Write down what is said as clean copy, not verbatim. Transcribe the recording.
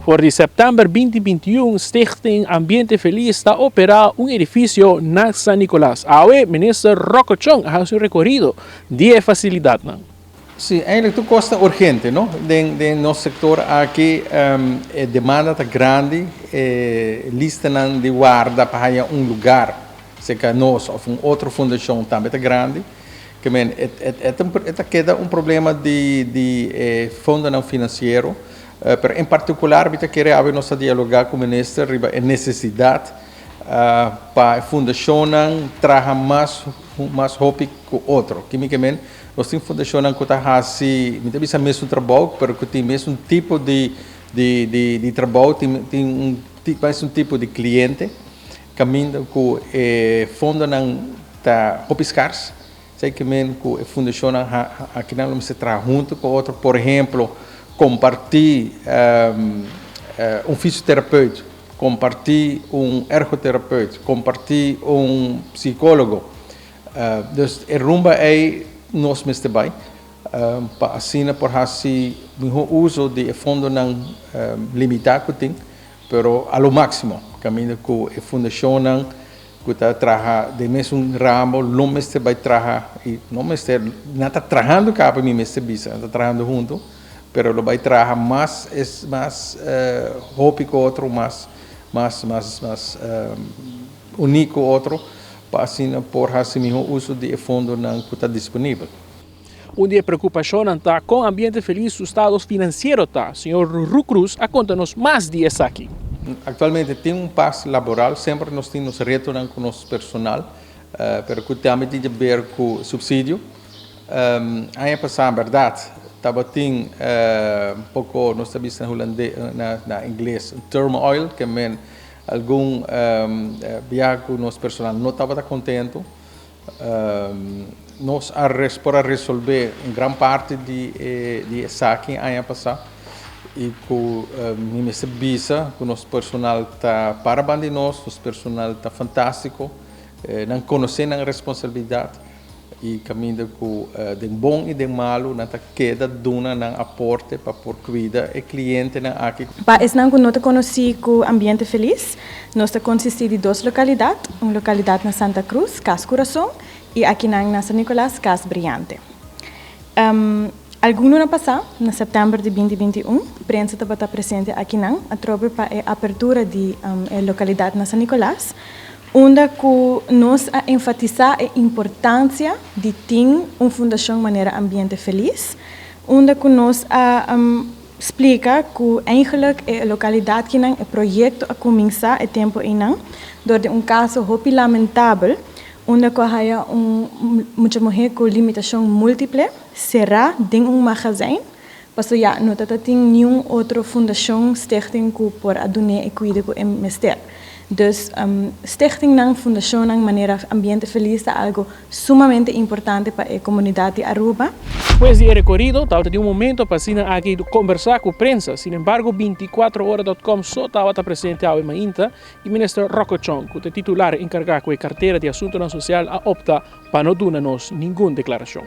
Por de setembro 2021, Stichting Ambiente Feliz está operando un edificio en San Nicolás. Ahora, minister Rocco Chong ha hecho un recorrido de facilidad. Sim, eigenlijk tu costa urgente, não? De nosso setor aqui demanda tá grande, lista não de guarda para lugar, seja nós ou outra fundação também tá grande, que men queda problema de fundo não financeiro, pero em particular bita querer haver nossa dialogar com o ministro riba a necessidade para a fundação traga mais rápido que outro, que nós temos fundação que está assim, não tem mesmo trabalho, mas que tem mesmo tipo de trabalho, tem mais um tipo de cliente, caminho que fundo não está escasso, sei que a fundação aqui não se traz junto com outro, por exemplo, compartilhar fisioterapeuta, compartilhar ergoterapeuta, compartilhar psicólogo, então rumba é nós mesmos também, para assim por assim o uso de fundo não limitado que tem, pero ao máximo, caminho com a fundação que está trabalhando de mesmo ramo, não mesmo vai trabalhar e não mesmo não está trabalhando cá para mim mesmo bisa, está trabalhando junto, pero lo vai trabalhar mais rápido outro, mais único outro. Para assim por assim o uso de fundo não está disponível. Onde a preocupação está com o ambiente feliz, os estados financeiros está. Senhor Rucruz, a conta-nos mais dias aqui. Atualmente tem passo laboral, sempre nós temos reto com o nosso personal, pero que também tem a ver com subsídio. Aí passar a verdade, estava tem pouco nós sabemos na inglês turmoil, que é algum viagem com o nosso personal não estava contente, nós para resolver grande parte de saque ano passado e com minha visa com o nosso personal está parabéns de nós, nosso personal está fantástico, não conhecendo a responsabilidade e caminho com de bom e de malo na queda duna na aporte para por cuidar e cliente na aqui. Para esse não nós conheci com ambiente feliz, nós consiste de duas localidades, uma localidade na Santa Cruz, Cas Coração, e aqui na San Nicolás, Cas Brillante. Algum ano passado, em setembro de 2021, a prensa estava presente aqui a tropa para a abertura de localidade na San Nicolás, onde nós enfatizar a importância de ter uma fundação de maneira ambiente feliz, onde nós explica que eigenlijk a localidade que o projeto a começar a tempo inang, door de caso muito lamentável, onde há muita mulher com limitação múltiple será dentro magazine, parce já não tem nenhuma outra fundação stichting que por adonar e cuidar com o ministério. Dus stichting ng fundação ng maneira ambiente feliz é algo sumamente importante para a comunidade de Aruba. Depois de recorrido, estava de momento para aqui conversar com a prensa. Sin embargo, 24horas.com só estava presente ao Mainta e o ministro Rocco Chong, que é titular encarregado com a carteira de assuntos social, a opta para não dar-nos nenhuma declaração.